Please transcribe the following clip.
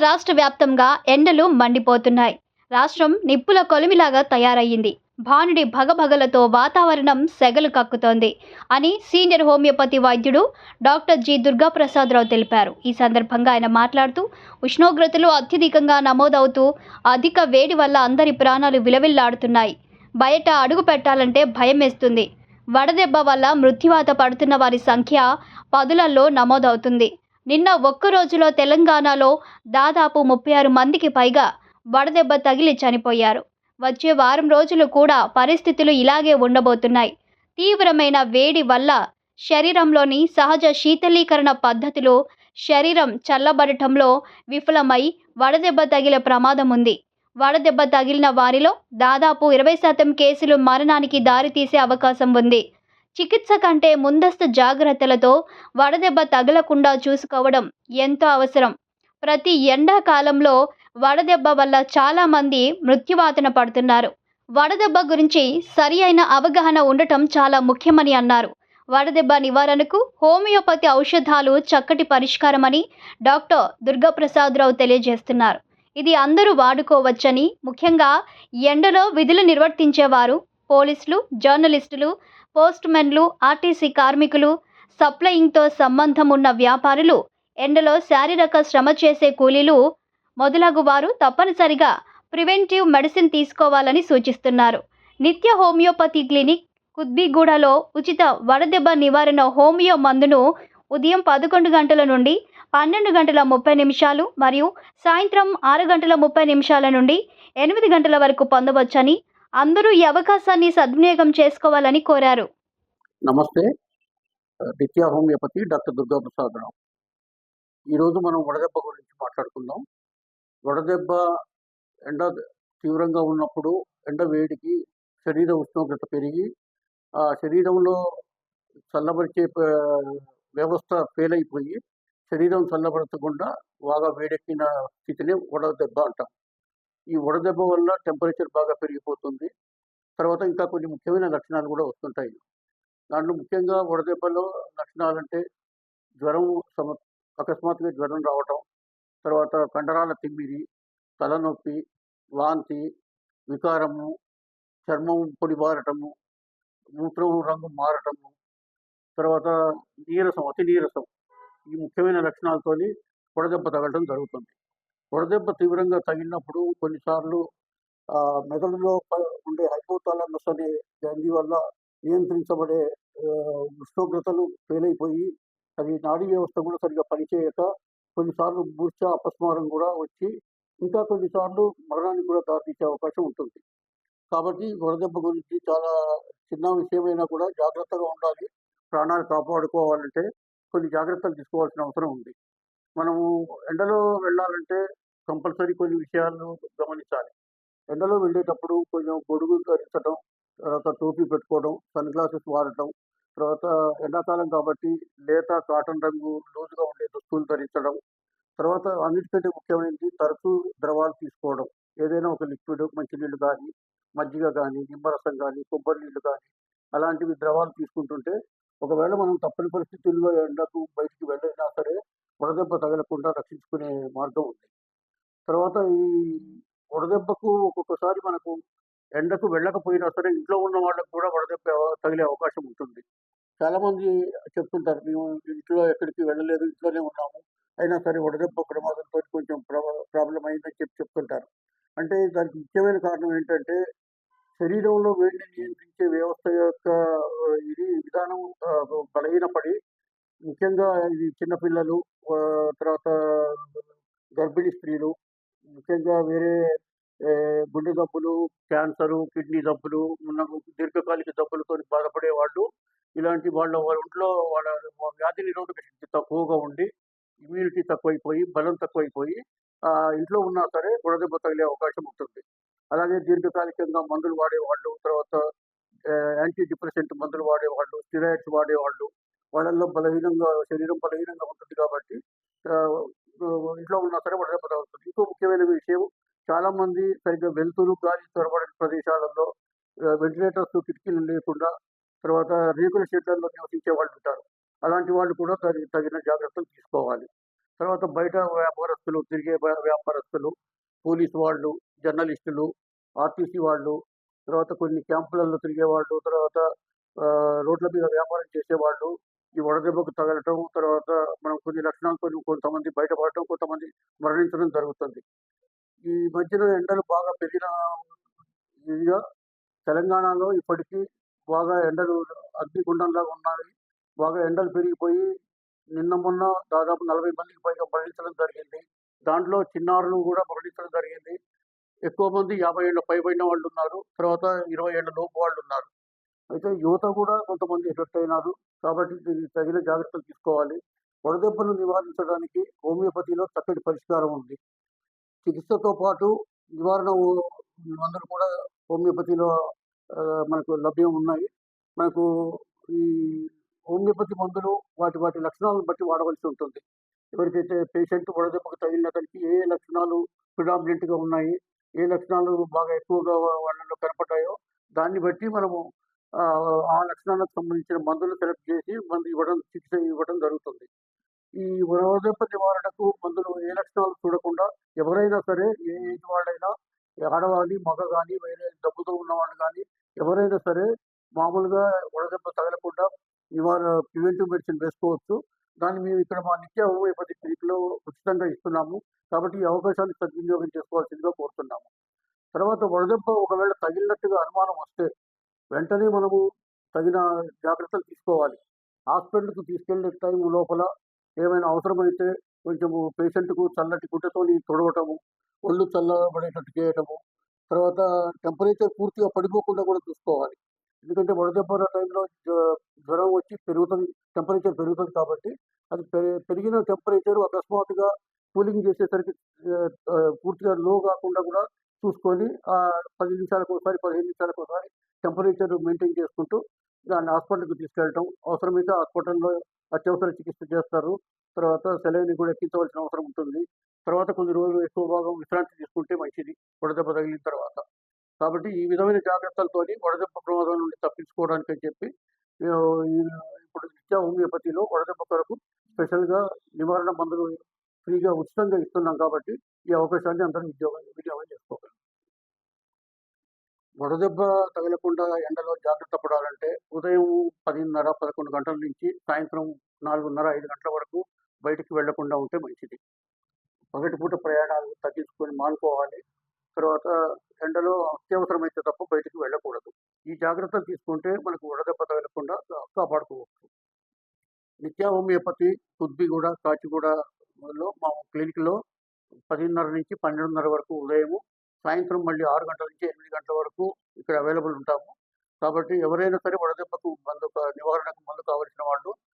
రాష్ట్ర వ్యాప్తంగా ఎండలు మండిపోతున్నాయి. రాష్ట్రం నిప్పుల కొలిమిలాగా తయారయ్యింది. భానుడి భగభగలతో వాతావరణం సెగలు కక్కుతోంది అని సీనియర్ హోమియోపతి వైద్యుడు డాక్టర్ జి. దుర్గాప్రసాదరావు తెలిపారు. ఈ సందర్భంగా ఆయన మాట్లాడుతూ, ఉష్ణోగ్రతలు అత్యధికంగా నమోదవుతూ అధిక వేడి వల్ల అందరి ప్రాణాలు విలవిల్లాడుతున్నాయి. బయట అడుగు పెట్టాలంటే భయమేస్తుంది. వడదెబ్బ వల్ల మృత్యువాత పడుతున్న వారి సంఖ్య పదులలో నమోదవుతుంది. నిన్న ఒక్క రోజులో తెలంగాణలో దాదాపు 36 మందికి పైగా వడదెబ్బ తగిలి చనిపోయారు. వచ్చే వారం రోజులు కూడా పరిస్థితులు ఇలాగే ఉండబోతున్నాయి. తీవ్రమైన వేడి వల్ల శరీరంలోని సహజ శీతలీకరణ పద్ధతులు శరీరం చల్లబడటంలో విఫలమై వడదెబ్బ తగిలే ప్రమాదం ఉంది. వడదెబ్బ తగిలిన వారిలో దాదాపు 20% కేసులు మరణానికి దారితీసే అవకాశం ఉంది. చికిత్స కంటే ముందస్తు జాగ్రత్తలతో వడదెబ్బ తగలకుండా చూసుకోవడం ఎంతో అవసరం. ప్రతి ఎండాకాలంలో వడదెబ్బ వల్ల చాలామంది మృత్యువాతన పడుతున్నారు. వడదెబ్బ గురించి సరి అయిన అవగాహన ఉండటం చాలా ముఖ్యమని అన్నారు. వడదెబ్బ నివారణకు హోమియోపతి ఔషధాలు చక్కటి పరిష్కారమని డాక్టర్ దుర్గాప్రసాదరావు తెలియజేస్తున్నారు. ఇది అందరూ వాడుకోవచ్చని, ముఖ్యంగా ఎండలో విధులు నిర్వర్తించేవారు, పోలీసులు, జర్నలిస్టులు, పోస్ట్మెన్లు, ఆర్టీసీ కార్మికులు, సప్లయింగ్తో సంబంధం ఉన్న వ్యాపారులు, ఎండలో శారీరక శ్రమ చేసే కూలీలు మొదలగు వారు తప్పనిసరిగా ప్రివెంటివ్ మెడిసిన్ తీసుకోవాలని సూచిస్తున్నారు. నిత్య హోమియోపతి క్లినిక్ కుత్బిగూడలో ఉచిత వడదెబ్బ నివారణ హోమియో మందును ఉదయం 11 గంటల నుండి 12 గంటల 30 నిమిషాలు మరియు సాయంత్రం 6 గంటల 30 నిమిషాల నుండి 8 గంటల వరకు పొందవచ్చని, అందరూ ఈ అవకాశాన్ని సద్వినియోగం చేసుకోవాలని కోరారు. నమస్తే. నిత్య హోమియోపతి డాక్టర్ దుర్గాప్రసాదరావు. ఈరోజు మనం వడదెబ్బ గురించి మాట్లాడుకుందాం. వడదెబ్బ ఎండ తీవ్రంగా ఉన్నప్పుడు ఎండ వేడికి శరీర ఉష్ణోగ్రత పెరిగి ఆ శరీరంలో చల్లబరిచే వ్యవస్థ ఫెయిల్ అయిపోయి శరీరం చల్లబరచకుండా బాగా వేడెక్కిన స్థితిని వడదెబ్బ అంటాం. ఈ వడదెబ్బ వల్ల టెంపరేచర్ బాగా పెరిగిపోతుంది. తర్వాత ఇంకా కొన్ని ముఖ్యమైన లక్షణాలు కూడా వస్తుంటాయి. దాంట్లో ముఖ్యంగా వడదెబ్బలో లక్షణాలంటే జ్వరం, అకస్మాత్తుగా జ్వరం రావటం, తర్వాత కండరాల తిమ్మిరి, తలనొప్పి, వాంతి, వికారము, చర్మం పొడిబారటము, మూత్రం రంగు మారటము, తర్వాత నీరసం, అతి నీరసం, ఈ ముఖ్యమైన లక్షణాలతోని వడదెబ్బ తగలడం జరుగుతుంది. వడదెబ్బ తీవ్రంగా తగిలినప్పుడు కొన్నిసార్లు మెదడులో ఉండే హైపోథాలమస్ అనే గ్రంథి వల్ల నియంత్రించబడే ఉష్ణోగ్రతలు ఫెయిల్ అయిపోయి అది నాడీ వ్యవస్థ కూడా సరిగ్గా పనిచేయక కొన్నిసార్లు మూర్ఛ, అపస్మారం కూడా వచ్చి ఇంకా కొన్నిసార్లు మరణానికి కూడా దారితీసే అవకాశం ఉంటుంది. కాబట్టి వడదెబ్బ గురించి చాలా చిన్న విషయమైనా కూడా జాగ్రత్తగా ఉండాలి. ప్రాణాలు కాపాడుకోవాలంటే కొన్ని జాగ్రత్తలు తీసుకోవాల్సిన అవసరం ఉంది. మనము ఎండలో వెళ్ళాలంటే కంపల్సరీ కొన్ని విషయాలను గమనించాలి. ఎండలో వెళ్ళేటప్పుడు కొంచెం గొడుగు ధరించడం, తర్వాత టోపీ పెట్టుకోవడం, సన్ గ్లాసెస్ వాడటం, తర్వాత ఎండాకాలం కాబట్టి లేత కాటన్ రంగు లూజుగా ఉండే దుస్తులు ధరించడం, తర్వాత అన్నిటికంటే ముఖ్యమైనది తరచూ ద్రవాలు తీసుకోవడం. ఏదైనా ఒక లిక్విడ్, మంచినీళ్ళు కానీ, మజ్జిగ కానీ, నిమ్మరసం కానీ, కొబ్బరి నీళ్ళు కానీ అలాంటివి ద్రవాలు తీసుకుంటుంటే ఒకవేళ మనం తప్పని పరిస్థితుల్లో ఎండకు బయటికి వెళ్ళినా సరే వడదెబ్బ తగలకుండా రక్షించుకునే మార్గం ఉంది. తర్వాత ఈ వడదెబ్బకు ఒక్కొక్కసారి మనకు ఎండకు వెళ్ళకపోయినా సరే ఇంట్లో ఉన్న వాళ్ళకు కూడా వడదెబ్బ తగిలే అవకాశం ఉంటుంది. చాలామంది చెప్తుంటారు, మేము ఇంట్లో ఎక్కడికి వెళ్ళలేదు, ఇంట్లోనే ఉన్నాము, అయినా సరే వడదెబ్బ ప్రమాదంతో కొంచెం ప్రాబ్లం అయిందని చెప్తుంటారు. అంటే దానికి ముఖ్యమైన కారణం ఏంటంటే శరీరంలో వేడిని నియంత్రించే వ్యవస్థ యొక్క ఇది విధానం బలహీనపడి, ముఖ్యంగా ఇది చిన్నపిల్లలు, తర్వాత గర్భిణీ స్త్రీలు, ముఖ్యంగా వేరే గుండె జబ్బులు, క్యాన్సరు, కిడ్నీ జబ్బులు, దీర్ఘకాలిక జబ్బులతో బాధపడే వాళ్ళు, ఇలాంటి వాళ్ళ ఒంట్లో వాళ్ళ వ్యాధి నిరోధక శక్తి తక్కువగా ఉండి ఇమ్యూనిటీ తక్కువైపోయి, బలం తక్కువైపోయి ఇంట్లో ఉన్నా సరే వడదెబ్బ తగిలే అవకాశం ఉంటుంది. అలాగే దీర్ఘకాలికంగా మందులు వాడేవాళ్ళు, తర్వాత యాంటీ డిప్రెసెంట్ మందులు వాడేవాళ్ళు, స్టిరాయిడ్స్ వాడేవాళ్ళు, వాళ్ళల్లో శరీరం బలహీనంగా ఉంటుంది కాబట్టి ఇంట్లో ఉన్నా సరే వడదెబ్బ తగులుతుంది. ఇంకో ముఖ్యమైన విషయం, చాలామంది సరిగ్గా వెలుతురు, గాలి చొరబడని ప్రదేశాలలో వెంటిలేటర్స్, కిటికీలు లేకుండా, తర్వాత రేకుల షెడ్లలో నివసించే వాళ్ళు ఉంటారు. అలాంటి వాళ్ళు కూడా తగిన జాగ్రత్తలు తీసుకోవాలి. తర్వాత బయట వ్యాపారస్తులు, తిరిగే వ్యాపారస్తులు, పోలీసు వాళ్ళు, జర్నలిస్టులు, ఆర్టీసీ వాళ్ళు, తర్వాత కొన్ని క్యాంపులలో తిరిగేవాళ్ళు, తర్వాత రోడ్ల మీద వ్యాపారం చేసేవాళ్ళు, ఈ వడదెబ్బకు తగలటం, తర్వాత మనం కొన్ని లక్షణాలతోని కొంతమంది బయటపడటం, కొంతమంది మరణించడం జరుగుతుంది. ఈ మధ్యన ఎండలు బాగా పెరిగిన ఇదిగా తెలంగాణలో ఇప్పటికీ బాగా ఎండలు అగ్నిగుండంలాగా ఉన్నాయి. బాగా ఎండలు పెరిగిపోయి నిన్న మొన్న దాదాపు 40 మందికి పైగా మరణించడం జరిగింది. దాంట్లో చిన్నారులు కూడా మరణించడం జరిగింది. ఎక్కువ మంది 50 ఏళ్ల పైబడిన వాళ్ళున్నారు. తర్వాత 20 ఏళ్ల లోపు వాళ్ళున్నారు. అయితే యువత కూడా కొంతమంది ఎఫెక్ట్ అయినారు. కాబట్టి దీనికి తగిన జాగ్రత్తలు తీసుకోవాలి. వడదెబ్బను నివారించడానికి హోమియోపతిలో చక్కటి పరిష్కారం ఉంది. చికిత్సతో పాటు నివారణ మందులు కూడా హోమియోపతిలో మనకు లభ్యం ఉన్నాయి. మనకు ఈ హోమియోపతి మందులు వాటి లక్షణాలను బట్టి వాడవలసి ఉంటుంది. ఎవరికైతే పేషెంట్ వడదెబ్బకు తగిలిన అతనికి ఏ లక్షణాలు ప్రిడామినెంట్‌గా ఉన్నాయి, ఏ లక్షణాలు బాగా ఎక్కువగా వాళ్ళలో కనపడ్డాయో దాన్ని బట్టి మనము ఆ లక్షణాలకు సంబంధించిన మందులు సెలెక్ట్ చేసి చికిత్స ఇవ్వడం జరుగుతుంది. ఈ వడదెబ్బ నివారణకు మందులు ఏ లక్షణాలు చూడకుండా ఎవరైనా సరే, ఏ ఏజ్ వాళ్ళైనా, ఆడవాళ్ళి, మగ గాని, వేరే జబ్బుతో ఉన్నవాళ్ళు గాని, ఎవరైనా సరే మామూలుగా వడదెబ్బ తగలకుండా ప్రివెంటివ్ మెడిసిన్ వేసుకోవచ్చు. దాన్ని మేము ఇక్కడ మా నిత్య హోమియోపతి క్లినిక్‌లో ఉచితంగా ఇస్తున్నాము. కాబట్టి ఈ అవకాశాన్ని సద్వినియోగం చేసుకోవాల్సిందిగా కోరుతున్నాము. తర్వాత వడదెబ్బ ఒకవేళ తగిలినట్టుగా అనుమానం వస్తే వెంటనే మనము తగిన జాగ్రత్తలు తీసుకోవాలి. హాస్పిటల్‌కి తీసుకెళ్ళే టైం లోపల ఏమైనా అవసరమైతే కొంచెము పేషెంట్‌కు చల్లటి గుడ్డతోని తుడవటము, ఒళ్ళు చల్లబడేటట్టు చేయటము, తర్వాత టెంపరేచర్ పూర్తిగా పడిపోకుండా కూడా చూసుకోవాలి. ఎందుకంటే వడదెబ్బ టైంలో జ్వరం వచ్చి టెంపరేచర్ పెరుగుతది కాబట్టి అది పెరిగిన టెంపరేచర్ అకస్మాత్తుగా కూలింగ్ చేసేసరికి పూర్తిగా లో కాకుండా కూడా చూసుకొని 10 నిమిషాలకోసారి, 15 నిమిషాలకోసారి టెంపరేచర్ మెయింటైన్ చేసుకుంటూ దాన్ని హాస్పిటల్‌కి తీసుకెళ్ళటం. అవసరమైతే హాస్పిటల్‌లో అత్యవసర చికిత్స చేస్తారు. తర్వాత సెలైన్ కూడా ఎక్కించవలసిన అవసరం ఉంటుంది. తర్వాత కొన్ని రోజులు ఎక్కువ భాగం విశ్రాంతి తీసుకుంటే మంచిది వడదెబ్బ తగిలిన తర్వాత. కాబట్టి ఈ విధమైన జాగ్రత్తలతోని వడదెబ్బ ప్రమాదం నుండి తప్పించుకోవడానికని చెప్పి ఈ ఇప్పుడు నిత్య హోమియోపతిలో వడదెబ్బ కొరకు స్పెషల్‌గా నివారణ మందులు ఫ్రీగా ఉచితంగా ఇస్తున్నాం కాబట్టి ఈ అవకాశాన్ని అందరూ వినియోగం చేసుకోగలరు. వడదెబ్బ తగలకుండా ఎండలో జాగ్రత్త పడాలంటే ఉదయం 10:30, 11 గంటల నుంచి సాయంత్రం 4:30, 5 గంటల వరకు బయటికి వెళ్ళకుండా ఉంటే మంచిది. పగటిపూట ప్రయాణాలు తగ్గించుకొని మానుకోవాలి. తర్వాత ఎండలో అత్యవసరమైతే తప్ప బయటికి వెళ్ళకూడదు. ఈ జాగ్రత్తలు తీసుకుంటే మనకు వడదెబ్బ తగలకుండా కాపాడుకోవచ్చు. నిత్య హోమియోపతి కుద్బిగూడ, కాచిగూడలో మా క్లినిక్‌లో 10:30 నుంచి 12:30 వరకు ఉదయము, సాయంత్రం మళ్ళీ 6 గంటల నుంచి 8 గంటల వరకు ఇక్కడ అవైలబుల్ ఉంటాము. కాబట్టి ఎవరైనా సరే వడదెబ్బకు